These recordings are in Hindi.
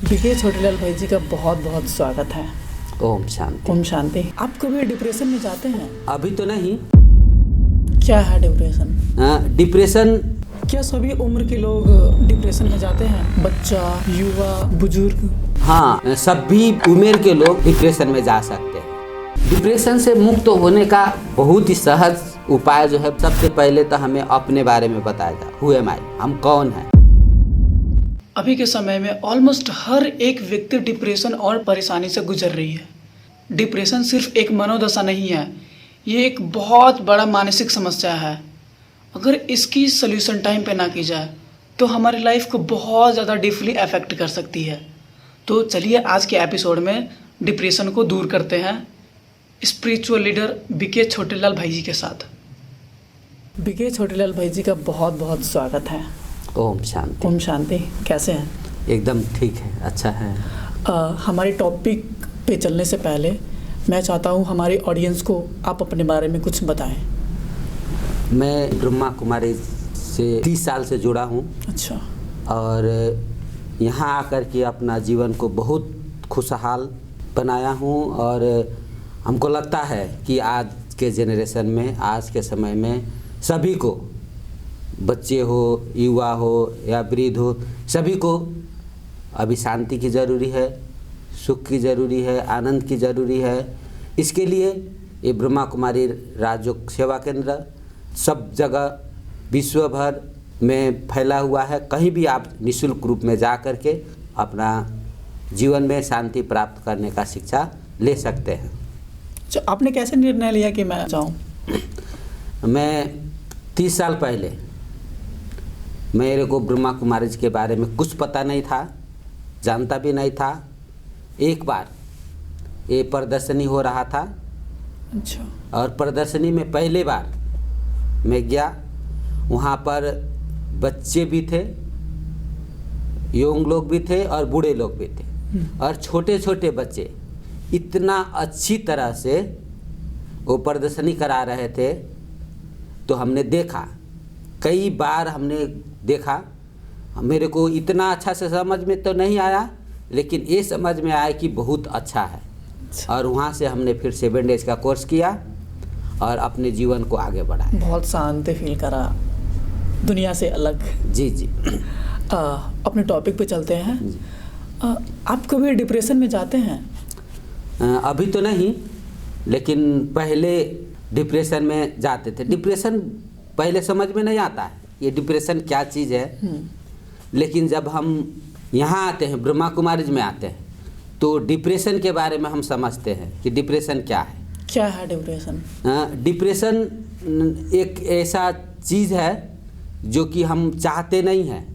बीके छोटेलाल भाई जी का बहुत बहुत स्वागत है। ओम शांति। ओम शांति। आप कभी डिप्रेशन में जाते हैं? अभी तो नहीं। क्या है डिप्रेशन? डिप्रेशन क्या सभी उम्र के लोग डिप्रेशन में जाते हैं? बच्चा, युवा, बुजुर्ग? हाँ, सभी उम्र के लोग डिप्रेशन में जा सकते हैं। डिप्रेशन से मुक्त होने का बहुत ही सहज उपाय जो है, सबसे पहले तो हमें अपने बारे में बताया जाए, हु एम आई, हम कौन हैं। अभी के समय में ऑलमोस्ट हर एक व्यक्ति डिप्रेशन और परेशानी से गुजर रही है। डिप्रेशन सिर्फ एक मनोदशा नहीं है, ये एक बहुत बड़ा मानसिक समस्या है। अगर इसकी सल्यूशन टाइम पे ना की जाए तो हमारी लाइफ को बहुत ज़्यादा डीपली अफेक्ट कर सकती है। तो चलिए आज के एपिसोड में डिप्रेशन को दूर करते हैं स्पिरिचुअल लीडर बीके छोटेलाल भाई जी के साथ। बीके छोटेलाल भाई जी का बहुत बहुत स्वागत है। ओम शांति। ओम शांति। कैसे हैं? एकदम ठीक है, अच्छा है। हमारे टॉपिक पे चलने से पहले मैं चाहता हूँ हमारी ऑडियंस को आप अपने बारे में कुछ बताएं। मैं ब्रह्मा कुमारी से 30 साल से जुड़ा हूँ। अच्छा। और यहाँ आकर के अपना जीवन को बहुत खुशहाल बनाया हूँ। और हमको लगता है कि आज के जनरेशन में, आज के समय में सभी को, बच्चे हो, युवा हो या वृद्ध हो, सभी को अभी शांति की ज़रूरी है, सुख की ज़रूरी है, आनंद की ज़रूरी है। इसके लिए ये ब्रह्मा कुमारी राजयोग सेवा केंद्र सब जगह विश्व भर में फैला हुआ है। कहीं भी आप निःशुल्क रूप में जा कर के अपना जीवन में शांति प्राप्त करने का शिक्षा ले सकते हैं। अच्छा, आपने कैसे निर्णय लिया कि मैं जाऊँ? मैं 30 साल पहले, मेरे को ब्रह्मा कुमारी जी के बारे में कुछ पता नहीं था, जानता भी नहीं था। एक बार ये प्रदर्शनी हो रहा था। अच्छा। और प्रदर्शनी में पहले बार मैं गया, वहाँ पर बच्चे भी थे, यंग लोग भी थे और बूढ़े लोग भी थे। और छोटे छोटे बच्चे इतना अच्छी तरह से वो प्रदर्शनी करा रहे थे, तो हमने देखा, कई बार हमने देखा। मेरे को इतना अच्छा से समझ में तो नहीं आया, लेकिन ये समझ में आया कि बहुत अच्छा है। और वहाँ से हमने फिर 7 डेज का कोर्स किया और अपने जीवन को आगे बढ़ाया। बहुत शांति फील करा, दुनिया से अलग। जी जी। अपने टॉपिक पे चलते हैं। आप कभी डिप्रेशन में जाते हैं? अभी तो नहीं, लेकिन पहले डिप्रेशन में जाते थे। डिप्रेशन पहले समझ में नहीं आता है ये डिप्रेशन क्या चीज़ है। लेकिन जब हम यहाँ आते हैं, ब्रह्मा कुमारी में आते हैं, तो डिप्रेशन के बारे में हम समझते हैं कि डिप्रेशन क्या है। क्या है डिप्रेशन? डिप्रेशन एक ऐसा चीज़ है जो कि हम चाहते नहीं हैं,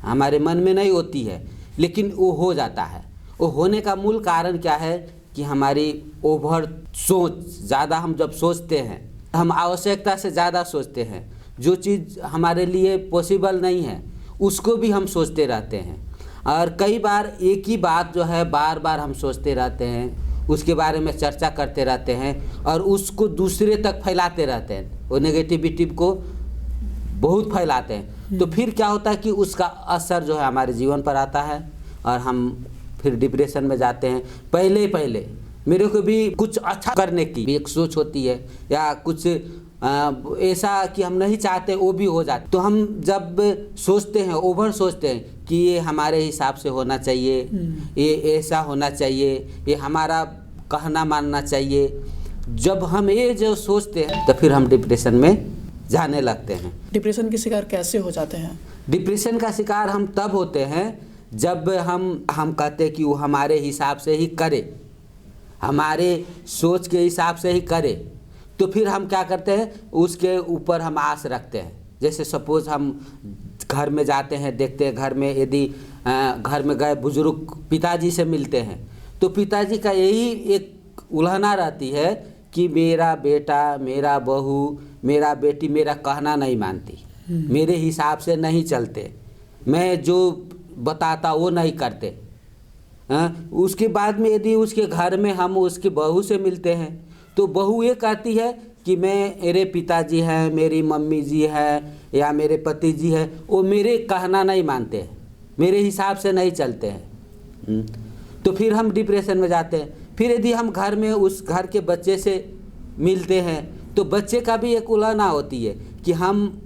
हमारे मन में नहीं होती है, लेकिन वो हो जाता है। वो होने का मूल कारण क्या है कि हमारी ओवर सोच, ज़्यादा हम जब सोचते हैं, हम आवश्यकता से ज़्यादा सोचते हैं। जो चीज़ हमारे लिए पॉसिबल नहीं है उसको भी हम सोचते रहते हैं। और कई बार एक ही बात जो है बार बार हम सोचते रहते हैं, उसके बारे में चर्चा करते रहते हैं और उसको दूसरे तक फैलाते रहते हैं। वो नेगेटिविटी को बहुत फैलाते हैं। तो फिर क्या होता है कि उसका असर जो है हमारे जीवन पर आता है और हम फिर डिप्रेशन में जाते हैं। पहले पहले मेरे को भी कुछ अच्छा करने की भी एक सोच होती है, या कुछ ऐसा कि हम नहीं चाहते वो भी हो जाता। तो हम जब सोचते हैं, ओवर सोचते हैं कि ये हमारे हिसाब से होना चाहिए, ये ऐसा होना चाहिए, ये हमारा कहना मानना चाहिए, जब हम ये जो सोचते हैं तो फिर हम डिप्रेशन में जाने लगते हैं। डिप्रेशन के शिकार कैसे हो जाते हैं? डिप्रेशन का शिकार हम तब होते हैं जब हम कहते हैं कि वो हमारे हिसाब से ही करे, हमारे सोच के हिसाब से ही करे। तो फिर हम क्या करते हैं, उसके ऊपर हम आस रखते हैं। जैसे सपोज़ हम घर में जाते हैं, देखते हैं घर में यदि घर में गए बुजुर्ग पिताजी से मिलते हैं, तो पिताजी का यही एक उलझना रहती है कि मेरा बेटा, मेरा बहू, मेरा बेटी मेरा कहना नहीं मानती, मेरे हिसाब से नहीं चलते, मैं जो बताता वो नहीं करते। उसके बाद में यदि उसके घर में हम उसकी बहू से मिलते हैं, तो बहू ये कहती है कि मेरे पिताजी हैं, मेरी मम्मी जी है या मेरे पति जी है, वो मेरे कहना नहीं मानते हैं, मेरे हिसाब से नहीं चलते हैं। तो फिर हम डिप्रेशन में जाते हैं। फिर यदि हम घर में उस घर के बच्चे से मिलते हैं तो बच्चे का भी एक उलझना होती है कि हम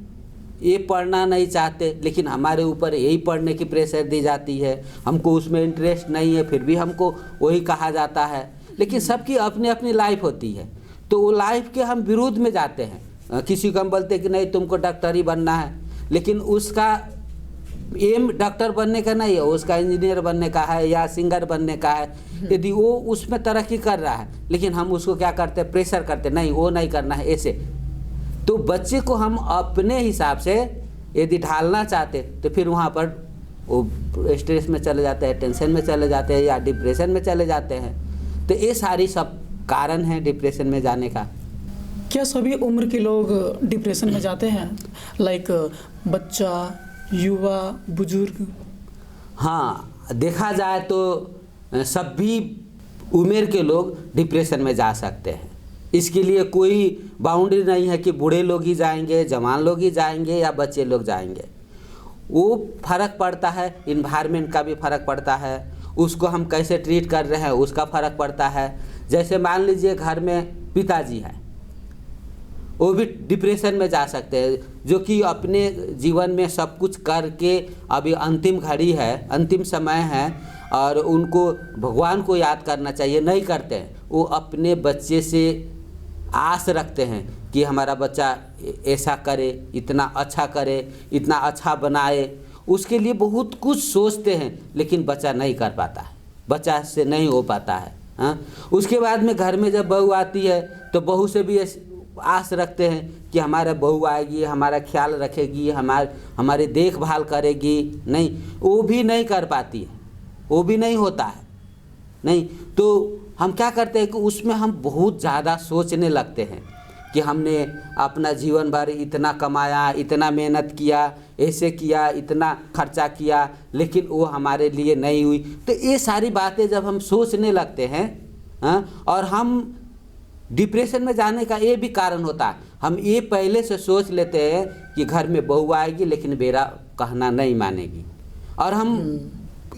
ये पढ़ना नहीं चाहते, लेकिन हमारे ऊपर यही पढ़ने की प्रेशर दी जाती है, हमको उसमें इंटरेस्ट नहीं है, फिर भी हमको वही कहा जाता है। लेकिन सबकी अपनी अपनी लाइफ होती है, तो वो लाइफ के हम विरोध में जाते हैं। किसी को हम बोलते हैं कि नहीं तुमको डॉक्टर ही बनना है, लेकिन उसका एम डॉक्टर बनने का नहीं है, उसका इंजीनियर बनने का है या सिंगर बनने का है। यदि वो उसमें तरक्की कर रहा है, लेकिन हम उसको क्या करते हैं, प्रेशर करते, नहीं वो नहीं करना है ऐसे। तो बच्चे को हम अपने हिसाब से यदि ढालना चाहते तो फिर वहाँ पर वो स्ट्रेस में चले जाते हैं, टेंशन में चले जाते हैं या डिप्रेशन में चले जाते हैं। तो ये सारी सब कारण हैं डिप्रेशन में जाने का। क्या सभी उम्र के लोग डिप्रेशन में जाते हैं, लाइक बच्चा, युवा, बुजुर्ग? हाँ, देखा जाए तो सभी उम्र के लोग डिप्रेशन में जा सकते हैं। इसके लिए कोई बाउंड्री नहीं है कि बूढ़े लोग ही जाएंगे, जवान लोग ही जाएंगे या बच्चे लोग जाएंगे। वो फ़र्क पड़ता है, इन्वायरमेंट का भी फ़र्क पड़ता है, उसको हम कैसे ट्रीट कर रहे हैं उसका फ़र्क पड़ता है। जैसे मान लीजिए घर में पिताजी हैं, वो भी डिप्रेशन में जा सकते हैं, जो कि अपने जीवन में सब कुछ करके अभी अंतिम घड़ी है, अंतिम समय है और उनको भगवान को याद करना चाहिए, नहीं करते हैं। वो अपने बच्चे से आस रखते हैं कि हमारा बच्चा ऐसा करे, इतना अच्छा करे, इतना अच्छा बनाए, उसके लिए बहुत कुछ सोचते हैं, लेकिन बच्चा नहीं कर पाता है, बच्चा से नहीं हो पाता है। हाँ, उसके बाद में घर में जब बहू आती है तो बहू से भी आस रखते हैं कि हमारा बहू आएगी, हमारा ख्याल रखेगी, हमारी देखभाल करेगी। नहीं, वो भी नहीं कर पाती है, वो भी नहीं होता है। नहीं, तो हम क्या करते हैं कि उसमें हम बहुत ज़्यादा सोचने लगते हैं कि हमने अपना जीवन भर इतना कमाया, इतना मेहनत किया, ऐसे किया, इतना खर्चा किया, लेकिन वो हमारे लिए नहीं हुई। तो ये सारी बातें जब हम सोचने लगते हैं, हाँ, और हम डिप्रेशन में जाने का ये भी कारण होता है, हम ये पहले से सोच लेते हैं कि घर में बहू आएगी लेकिन मेरा कहना नहीं मानेगी, और हम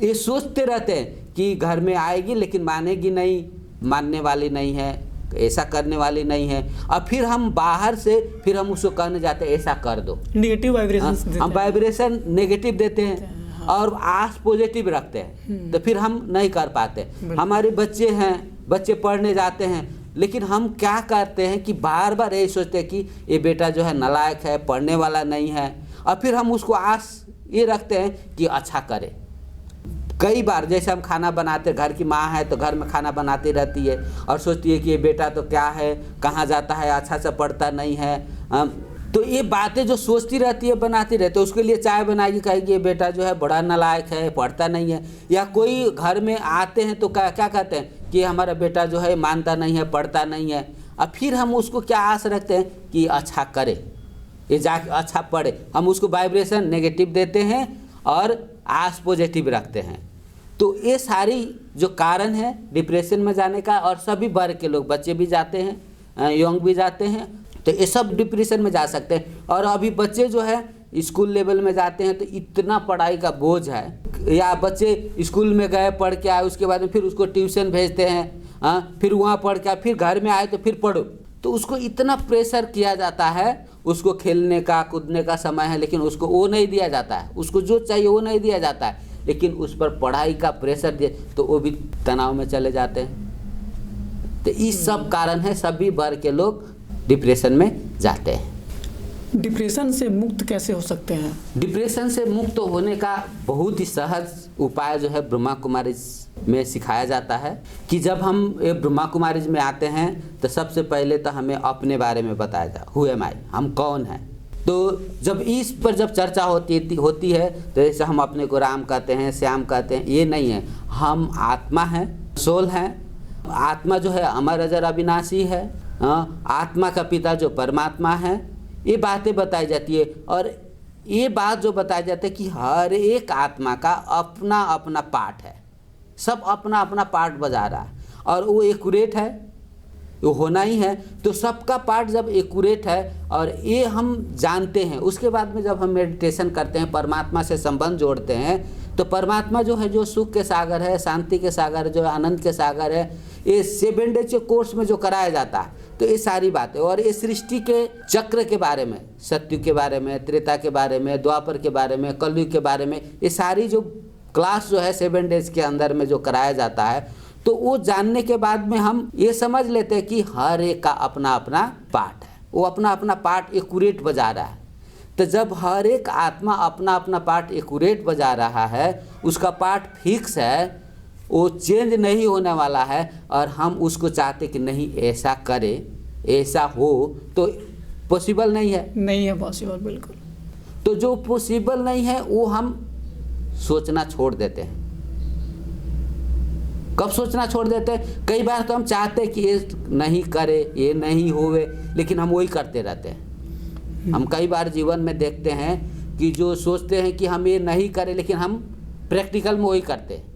ये सोचते रहते हैं कि घर में आएगी लेकिन मानेगी नहीं, मानने वाली नहीं है, ऐसा करने वाली नहीं है। और फिर हम बाहर से फिर हम उसको कहने जाते हैं ऐसा कर दो, नेगेटिव वाइब्रेशन, हम वाइब्रेशन नेगेटिव देते हैं और आस पॉजिटिव रखते हैं, तो फिर हम नहीं कर पाते। हमारे बच्चे हैं, बच्चे पढ़ने जाते हैं, लेकिन हम क्या करते हैं कि बार बार यही सोचते हैं कि ये बेटा जो है नालायक है, पढ़ने वाला नहीं है, और फिर हम उसको आस ये रखते हैं कि अच्छा करे। कई बार जैसे हम खाना बनाते, घर की माँ है तो घर में खाना बनाती रहती है और सोचती है कि ये बेटा तो क्या है, कहाँ जाता है, अच्छा से पढ़ता नहीं है। तो ये बातें जो सोचती रहती है, बनाती रहती है, उसके लिए चाय बनाएगी, कहेगी ये बेटा जो है बड़ा नालायक है, पढ़ता नहीं है। या कोई घर में आते हैं तो क्या कहते हैं कि हमारा बेटा जो है मानता नहीं है, पढ़ता नहीं है। और फिर हम उसको क्या आस रखते हैं कि अच्छा करे, ये जाके अच्छा पढ़े। हम उसको वाइब्रेशन नेगेटिव देते हैं और आस पॉजिटिव रखते हैं। तो ये सारी जो कारण है डिप्रेशन में जाने का, और सभी वर्ग के लोग, बच्चे भी जाते हैं, यंग भी जाते हैं, तो ये सब डिप्रेशन में जा सकते हैं। और अभी बच्चे जो है स्कूल लेवल में जाते हैं तो इतना पढ़ाई का बोझ है, या बच्चे स्कूल में गए, पढ़ के आए, उसके बाद में फिर उसको ट्यूशन भेजते हैं, फिर वहाँ पढ़ के फिर घर में आए तो फिर पढ़ो, तो उसको इतना प्रेशर किया जाता है। उसको खेलने का, कूदने का समय है, लेकिन उसको वो नहीं दिया जाता है, उसको जो चाहिए वो नहीं दिया जाता है, लेकिन उस पर पढ़ाई का प्रेशर दिए तो वो भी तनाव में चले जाते हैं। तो इस सब कारण है सभी वर्ग के लोग डिप्रेशन में जाते हैं। डिप्रेशन से मुक्त कैसे हो सकते हैं? डिप्रेशन से मुक्त होने का बहुत ही सहज उपाय जो है ब्रह्मा कुमारीज में सिखाया जाता है कि जब हम ब्रह्मा कुमारीज में आते हैं तो सबसे पहले तो हमें अपने बारे में बताया जाए, हु एम आई, हम कौन हैं। तो जब इस पर जब चर्चा होती है तो जैसे हम अपने को राम कहते हैं, श्याम कहते हैं, ये नहीं है। हम आत्मा हैं, सोल हैं। आत्मा जो है अमर अजर अविनाशी है। आत्मा का पिता जो परमात्मा है, ये बातें बताई जाती है। और ये बात जो बताई जाती है कि हर एक आत्मा का अपना अपना पार्ट है, सब अपना अपना पार्ट बजा रहा है, और वो एक्यूरेट है, वो होना ही है। तो सबका पार्ट जब एक्यूरेट है और ये हम जानते हैं, उसके बाद में जब हम मेडिटेशन करते हैं, परमात्मा से संबंध जोड़ते हैं, तो परमात्मा जो है, जो सुख के सागर है, शांति के सागर, जो आनंद के सागर है, ये 7 डेज के कोर्स में जो कराया जाता है, तो ये सारी बातें और ये सृष्टि के चक्र के बारे में, सत्युग के बारे में, त्रेता के बारे में, द्वापर के बारे में, कलयुग के बारे में, ये सारी जो क्लास जो है 7 डेज के अंदर में जो कराया जाता है, तो वो जानने के बाद में हम ये समझ लेते हैं कि हर एक का अपना अपना पार्ट है, वो अपना अपना पार्ट एक्यूरेट बजा रहा है। तो जब हर एक आत्मा अपना अपना पार्ट एक्यूरेट बजा रहा है, उसका पार्ट फिक्स है, वो चेंज नहीं होने वाला है, और हम उसको चाहते कि नहीं ऐसा करे, ऐसा हो, तो पॉसिबल नहीं है। नहीं है पॉसिबल, बिल्कुल। तो जो पॉसिबल नहीं है वो हम सोचना छोड़ देते हैं। कब सोचना छोड़ देते हैं? कई बार तो हम चाहते हैं कि ये नहीं करे, ये नहीं होवे, लेकिन हम वही करते रहते हैं। हम कई बार जीवन में देखते हैं कि जो सोचते हैं कि हम ये नहीं करें, लेकिन हम प्रैक्टिकल में वही करते हैं।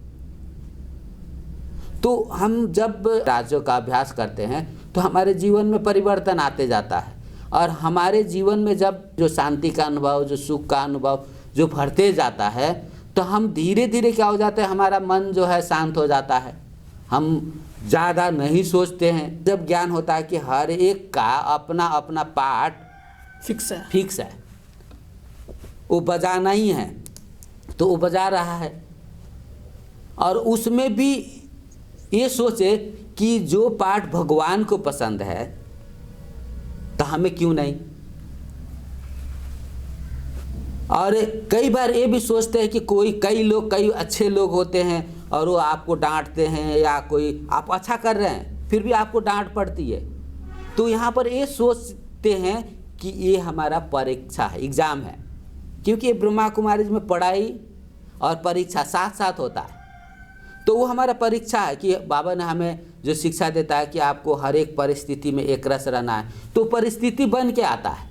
तो हम जब राजयोग का अभ्यास करते हैं तो हमारे जीवन में परिवर्तन आते जाता है, और हमारे जीवन में जब जो शांति का अनुभव, जो सुख का अनुभव जो बढ़ते जाता है, तो हम धीरे धीरे क्या हो जाता है, हमारा मन जो है शांत हो जाता है, हम ज़्यादा नहीं सोचते हैं। जब ज्ञान होता है कि हर एक का अपना अपना पार्ट फिक्स है, वो बजाना ही है, तो वो बजा रहा है, और उसमें भी ये सोचे कि जो पार्ट भगवान को पसंद है तो हमें क्यों नहीं। और कई बार ये भी सोचते हैं कि कई अच्छे लोग होते हैं और वो आपको डांटते हैं, या कोई आप अच्छा कर रहे हैं फिर भी आपको डांट पड़ती है, तो यहाँ पर ये सोचते हैं कि ये हमारा परीक्षा है, एग्ज़ाम है, क्योंकि ये ब्रह्मा कुमारी में पढ़ाई और परीक्षा साथ साथ होता है। तो वो हमारा परीक्षा है कि बाबा ने हमें जो शिक्षा देता है कि आपको हर एक परिस्थिति में एक रस रहना है, तो परिस्थिति बन के आता है,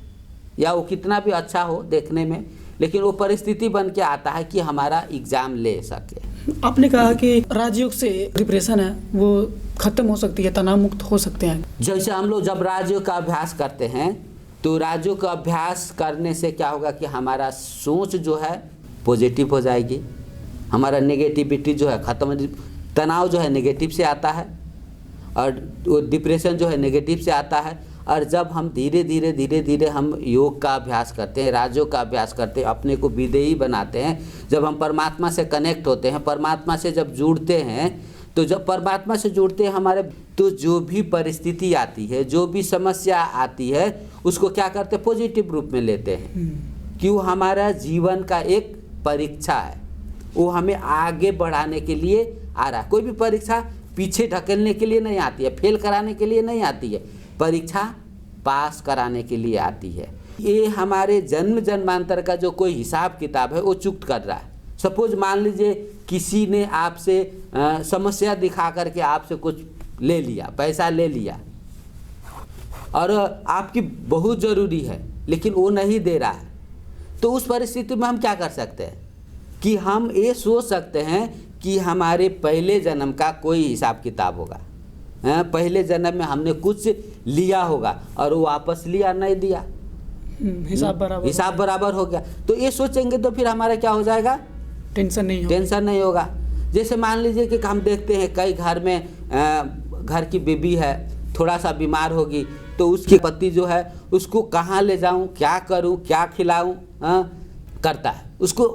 या वो कितना भी अच्छा हो देखने में, लेकिन वो परिस्थिति बन के आता है कि हमारा एग्ज़ाम ले सके। आपने कहा कि राजयोग से डिप्रेशन है वो खत्म हो सकती है, तनाव मुक्त हो सकते हैं। जैसे हम लोग जब राजयोग का अभ्यास करते हैं, तो राजयोग का अभ्यास करने से क्या होगा कि हमारा सोच जो है पॉजिटिव हो जाएगी, हमारा नेगेटिविटी जो है खत्म, तनाव जो है नेगेटिव से आता है, और वो डिप्रेशन जो है नेगेटिव से आता है। और जब हम धीरे धीरे हम योग का अभ्यास करते हैं, राजयोग का अभ्यास करते हैं, अपने को विदेही बनाते हैं, जब हम परमात्मा से कनेक्ट होते हैं, परमात्मा से जब जुड़ते हैं, तो जब परमात्मा से जुड़ते हैं हमारे, तो जो भी परिस्थिति आती है, जो भी समस्या आती है, उसको क्या करते हैं, पॉजिटिव रूप में लेते हैं, कि वो हमारा जीवन का एक परीक्षा है, वो हमें आगे बढ़ाने के लिए आ रहा है। कोई भी परीक्षा पीछे ढकेलने के लिए नहीं आती है, फेल कराने के लिए नहीं आती है, परीक्षा पास कराने के लिए आती है। ये हमारे जन्म जन्मांतर का जो कोई हिसाब किताब है वो चुक्त कर रहा है। सपोज मान लीजिए किसी ने आपसे समस्या दिखा करके आपसे कुछ ले लिया, पैसा ले लिया, और आपकी बहुत ज़रूरी है, लेकिन वो नहीं दे रहा है, तो उस परिस्थिति में हम क्या कर सकते हैं कि हम ये सोच सकते हैं कि हमारे पहले जन्म का कोई हिसाब किताब होगा, पहले जन्म में हमने कुछ लिया होगा और वो वापस लिया नहीं दिया, हिसाब बराबर हो गया। तो ये सोचेंगे तो फिर हमारा क्या हो जाएगा, टेंशन नहीं होगा। जैसे मान लीजिए कि हम देखते हैं कई घर में घर की बीबी है, थोड़ा सा बीमार होगी, तो उसकी पति जो है उसको कहाँ ले जाऊँ, क्या करूँ, क्या खिलाऊँ, करता है, उसको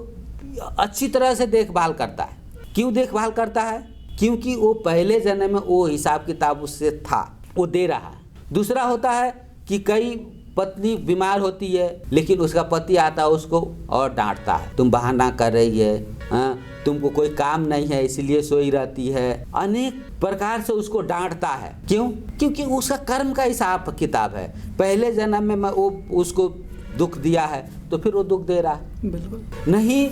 अच्छी तरह से देखभाल करता है। क्यों देखभाल करता है? क्योंकि वो पहले जन्म में वो हिसाब किताब उससे था, वो दे रहा है। दूसरा होता है कि कई पत्नी बीमार होती है, लेकिन उसका पति आता है उसको और डांटता है, तुम बहाना कर रही है, तुमको कोई काम नहीं है इसलिए सोई रहती है, अनेक प्रकार से उसको डांटता है। क्यों? क्योंकि उसका कर्म का हिसाब किताब है। पहले जन्म में वो उसको दुख दिया है तो फिर वो दुख दे रहा है। बिल्कुल नहीं,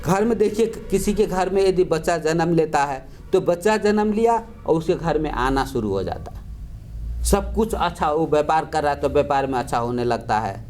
घर में देखिए किसी के घर में यदि बच्चा जन्म लेता है तो बच्चा जन्म लिया और उसके घर में आना शुरू हो जाता है, सब कुछ अच्छा, वो व्यापार कर रहा है तो व्यापार में अच्छा होने लगता है,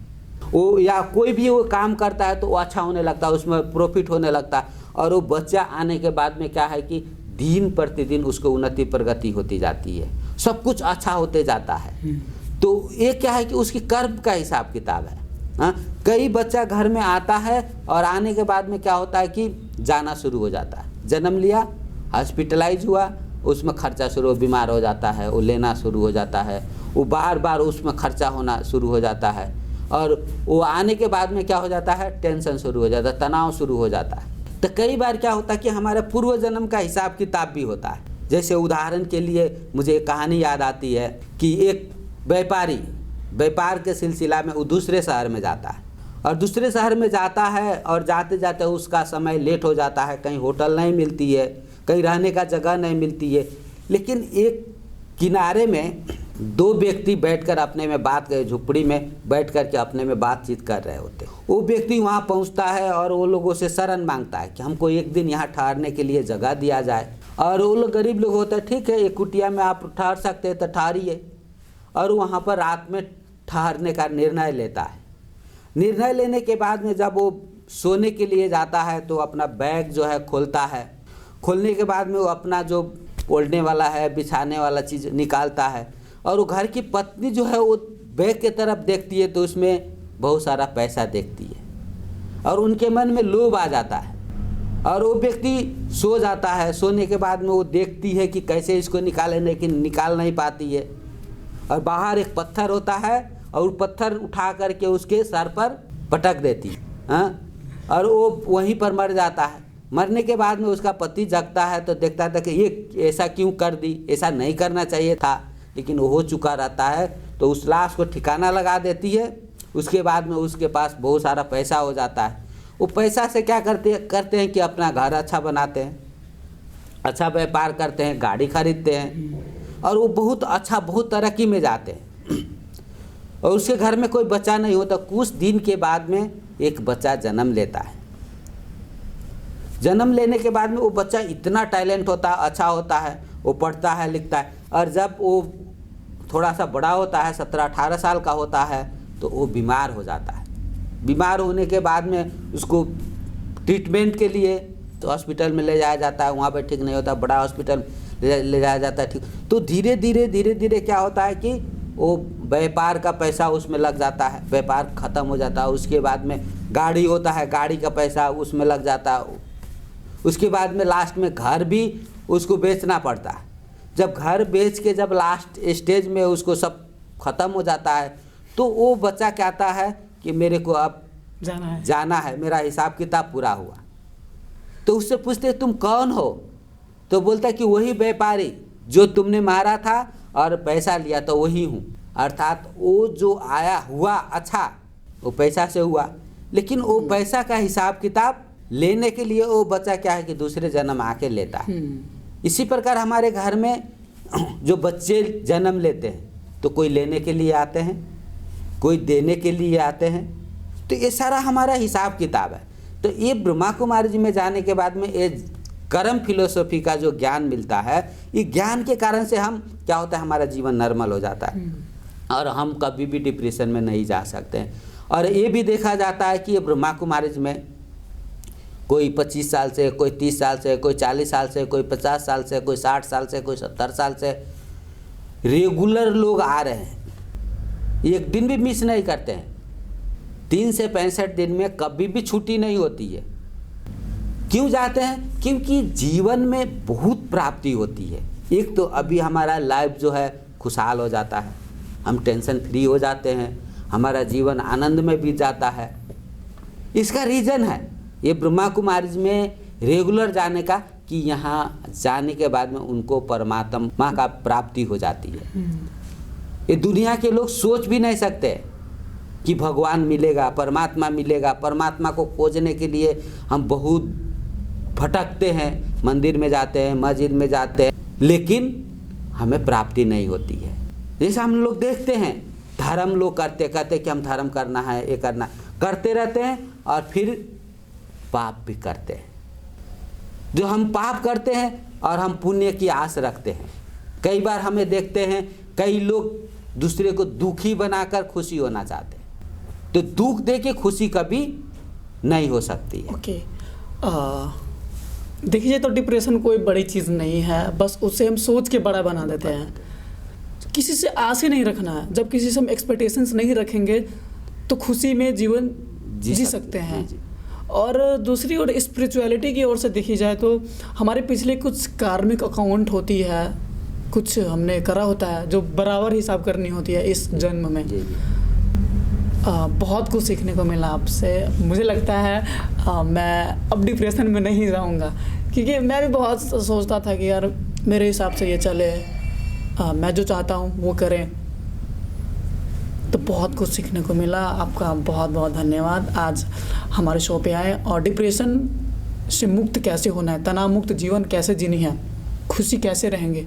वो या कोई भी वो काम करता है तो वो अच्छा होने लगता है, उसमें प्रॉफिट होने लगता है। और वो बच्चा आने के बाद में क्या है कि दिन प्रतिदिन उसको उन्नति प्रगति होती जाती है, सब कुछ अच्छा होते जाता है। तो ये क्या है कि उसकी कर्म का हिसाब किताब है। कई बच्चा घर में आता है और आने के बाद में क्या होता है कि जाना शुरू हो जाता है। जन्म लिया, हॉस्पिटलाइज हुआ, उसमें खर्चा शुरू, बीमार हो जाता है, वो लेना शुरू हो जाता है, वो बार बार उसमें खर्चा होना शुरू हो जाता है, और वो आने के बाद में क्या हो जाता है, टेंशन शुरू हो जाता है, तनाव शुरू हो जाता है। तो कई बार क्या होता है कि हमारे पूर्व जन्म का हिसाब किताब भी होता है। जैसे उदाहरण के लिए मुझे एक कहानी याद आती है कि एक व्यापारी व्यापार के सिलसिला में वो दूसरे शहर में जाता है, और दूसरे शहर में जाता है और जाते जाते उसका समय लेट हो जाता है, कहीं होटल नहीं मिलती है, कहीं रहने का जगह नहीं मिलती है। लेकिन एक किनारे में दो व्यक्ति बैठकर अपने में बात कर, झुपड़ी में बैठ कर के अपने में बातचीत कर रहे होते हैं। वो व्यक्ति वहाँ पहुँचता है और वो लोगों से शरण मांगता है कि हमको एक दिन यहाँ ठहरने के लिए जगह दिया जाए। और वो लोग गरीब लोग होते हैं, ठीक है एक कुटिया में आप ठहर सकते हैं तो ठहरिए। और वहाँ पर रात में ठहरने का निर्णय लेता है। निर्णय लेने के बाद में जब वो सोने के लिए जाता है तो अपना बैग जो है खोलता है। खोलने के बाद में वो अपना जो ओढ़ने वाला है, बिछाने वाला चीज़ निकालता है, और वो घर की पत्नी जो है वो बैग की तरफ देखती है तो उसमें बहुत सारा पैसा देखती है, और उनके मन में लोभ आ जाता है, और वो व्यक्ति सो जाता है। सोने के बाद में वो देखती है कि कैसे इसको निकाले, लेकिन निकाल नहीं पाती है। और बाहर एक पत्थर होता है और पत्थर उठा करके उसके सर पर पटक देती है, हाँ, और वो वहीं पर मर जाता है। मरने के बाद में उसका पति जगता है तो देखता था कि ये ऐसा क्यों कर दी, ऐसा नहीं करना चाहिए था, लेकिन वो हो चुका रहता है। तो उस लाश को ठिकाना लगा देती है। उसके बाद में उसके पास बहुत सारा पैसा हो जाता है। वो पैसा से क्या करते हैं कि अपना घर अच्छा बनाते हैं, अच्छा व्यापार करते हैं, गाड़ी खरीदते हैं, और वो बहुत अच्छा, बहुत तरक्की में जाते हैं। और उसके घर में कोई बच्चा नहीं होता। कुछ दिन के बाद में एक बच्चा जन्म लेता है। जन्म लेने के बाद में वो बच्चा इतना टैलेंट होता है, अच्छा होता है, वो पढ़ता है, लिखता है, और जब वो थोड़ा सा बड़ा होता है, 17-18 साल का होता है, तो वो बीमार हो जाता है। बीमार होने के बाद में उसको ट्रीटमेंट के लिए तो हॉस्पिटल में ले जाया जाता है। वहाँ पर ठीक नहीं होता, बड़ा हॉस्पिटल ले जाया जाता है, ठीक। तो धीरे धीरे क्या होता है कि वो व्यापार का पैसा उसमें लग जाता है, व्यापार ख़त्म हो जाता है। उसके बाद में गाड़ी होता है, गाड़ी का पैसा उसमें लग जाता है। उसके बाद में लास्ट में घर भी उसको बेचना पड़ता है। जब घर बेच के जब लास्ट स्टेज में उसको सब ख़त्म हो जाता है, तो वो बच्चा कहता है कि मेरे को अब जाना है, मेरा हिसाब किताब पूरा हुआ। तो उससे पूछते तुम कौन हो? तो बोलता कि वही व्यापारी जो तुमने मारा था और पैसा लिया, तो वही हूँ। अर्थात वो जो आया हुआ अच्छा वो पैसा से हुआ, लेकिन वो पैसा का हिसाब किताब लेने के लिए वो बच्चा क्या है कि दूसरे जन्म आके लेता है। इसी प्रकार हमारे घर में जो बच्चे जन्म लेते हैं तो कोई लेने के लिए आते हैं, कोई देने के लिए आते हैं। तो ये सारा हमारा हिसाब किताब है। तो ये ब्रह्मा कुमारी जी में जाने के बाद में ये कर्म फिलोसॉफी का जो ज्ञान मिलता है, ये ज्ञान के कारण से हम क्या होता है, हमारा जीवन नॉर्मल हो जाता है और हम कभी भी डिप्रेशन में नहीं जा सकते हैं। और ये भी देखा जाता है कि ये ब्रह्मा कुमारी जी में कोई 25 साल से, कोई 30 साल से, कोई 40 साल से, कोई 50 साल से, कोई 60 साल से, कोई 70 साल से रेगुलर लोग आ रहे हैं, एक दिन भी मिस नहीं करते हैं। 3 से 65 दिन में कभी भी छुट्टी नहीं होती है। क्यों जाते हैं? क्योंकि जीवन में बहुत प्राप्ति होती है। एक तो अभी हमारा लाइफ जो है खुशहाल हो जाता है, हम टेंशन फ्री हो जाते हैं, हमारा जीवन आनंद में बीत जाता है। इसका रीज़न है ये ब्रह्मा कुमारी में रेगुलर जाने का, कि यहाँ जाने के बाद में उनको परमात्मा का प्राप्ति हो जाती है। ये दुनिया के लोग सोच भी नहीं सकते कि भगवान मिलेगा, परमात्मा मिलेगा। परमात्मा को खोजने के लिए हम बहुत भटकते हैं, मंदिर में जाते हैं, मस्जिद में जाते हैं, लेकिन हमें प्राप्ति नहीं होती है। जैसे हम लोग देखते हैं धर्म लोग करते कि हम धर्म करना है, ये करना, करते रहते हैं और फिर पाप भी करते हैं। जो हम पाप करते हैं और हम पुण्य की आस रखते हैं। कई बार हमें देखते हैं कई लोग दूसरे को दुखी बनाकर खुशी होना चाहते हैं, तो दुख दे के खुशी कभी नहीं हो सकती है। ओके, देखिए, तो डिप्रेशन कोई बड़ी चीज़ नहीं है, बस उसे हम सोच के बड़ा बना देते हैं। किसी से आस ही नहीं रखना है। जब किसी से हम एक्सपेक्टेशंस नहीं रखेंगे तो खुशी में जीवन जी सकते हैं। और दूसरी ओर स्पिरिचुअलिटी की ओर से देखी जाए तो हमारे पिछले कुछ कार्मिक अकाउंट होती है, कुछ हमने करा होता है जो बराबर हिसाब करनी होती है इस जन्म में। जी। बहुत कुछ सीखने को मिला आपसे। मुझे लगता है मैं अब डिप्रेशन में नहीं जाऊंगा, क्योंकि मैं भी बहुत सोचता था कि यार मेरे हिसाब से ये चले, मैं जो चाहता हूँ वो करें। तो बहुत कुछ सीखने को मिला। आपका बहुत बहुत धन्यवाद आज हमारे शो पे आए और डिप्रेशन से मुक्त कैसे होना है, तनाव मुक्त जीवन कैसे जीनी है, खुशी कैसे रहेंगे,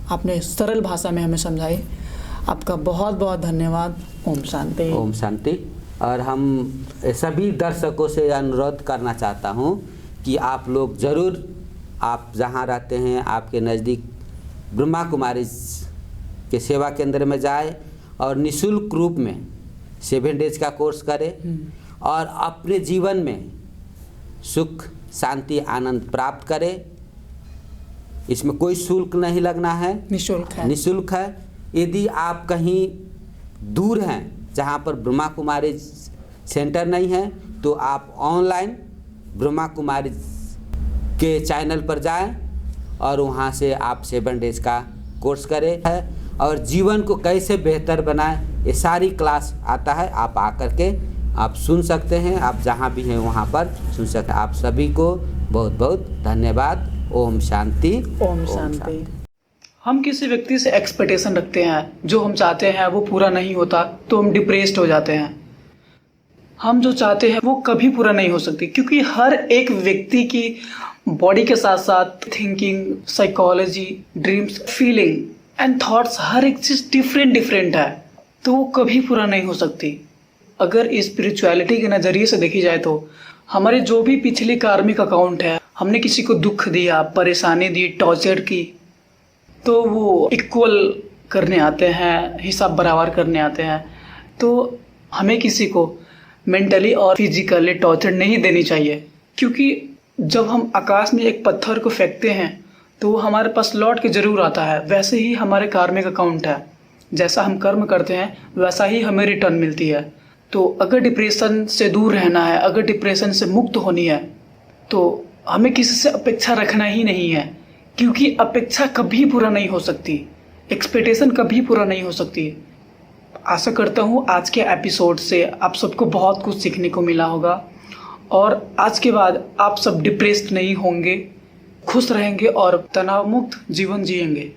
आपने सरल भाषा में हमें समझाई। आपका बहुत बहुत धन्यवाद। ओम शांति। ओम शांति। और हम सभी दर्शकों से अनुरोध करना चाहता हूँ कि आप लोग ज़रूर, आप जहाँ रहते हैं आपके नज़दीक ब्रह्मा कुमारी के सेवा केंद्र में जाए और निःशुल्क रूप में 7 डेज का कोर्स करें और अपने जीवन में सुख शांति आनंद प्राप्त करें। इसमें कोई शुल्क नहीं लगना है, निःशुल्क है। यदि आप कहीं दूर हैं जहाँ पर ब्रह्मा कुमारी सेंटर नहीं है तो आप ऑनलाइन ब्रह्मा कुमारी के चैनल पर जाएं और वहाँ से आप 7 डेज का कोर्स करें है और जीवन को कैसे बेहतर बनाएं, ये सारी क्लास आता है। आप आकर के आप सुन सकते हैं, आप जहाँ भी हैं वहाँ पर सुन सकते हैं। आप सभी को बहुत बहुत धन्यवाद। ओम शांति। ओम शांति। हम किसी व्यक्ति से एक्सपेक्टेशन रखते हैं, जो हम चाहते हैं वो पूरा नहीं होता तो हम डिप्रेस्ड हो जाते हैं। हम जो चाहते हैं वो कभी पूरा नहीं हो सकती, क्योंकि हर एक व्यक्ति की बॉडी के साथ साथ thinking, psychology, dreams, feeling and thoughts, हर एक चीज़ डिफरेंट है, तो वो कभी पूरा नहीं हो सकती। अगर स्पिरिचुअलिटी के नज़रिए से देखी जाए तो हमारे जो भी पिछले कार्मिक अकाउंट है, हमने किसी को दुख दिया, परेशानी दी, टॉर्चर की, तो वो इक्वल करने आते हैं, हिसाब बराबर करने आते हैं। तो हमें किसी को मेंटली और फिजिकली टॉर्चर नहीं देनी चाहिए, क्योंकि जब हम आकाश में एक पत्थर को फेंकते हैं तो वो हमारे पास लौट के ज़रूर आता है। वैसे ही हमारे कार्मिक अकाउंट है, जैसा हम कर्म करते हैं वैसा ही हमें रिटर्न मिलती है। तो अगर डिप्रेशन से दूर रहना है, अगर डिप्रेशन से मुक्त होनी है, तो हमें किसी से अपेक्षा रखना ही नहीं है, क्योंकि अपेक्षा कभी पूरा नहीं हो सकती, एक्सपेक्टेशन कभी पूरा नहीं हो सकती। आशा करता हूँ आज के एपिसोड से आप सबको बहुत कुछ सीखने को मिला होगा और आज के बाद आप सब डिप्रेस्ड नहीं होंगे, खुश रहेंगे और तनाव मुक्त जीवन जिएंगे।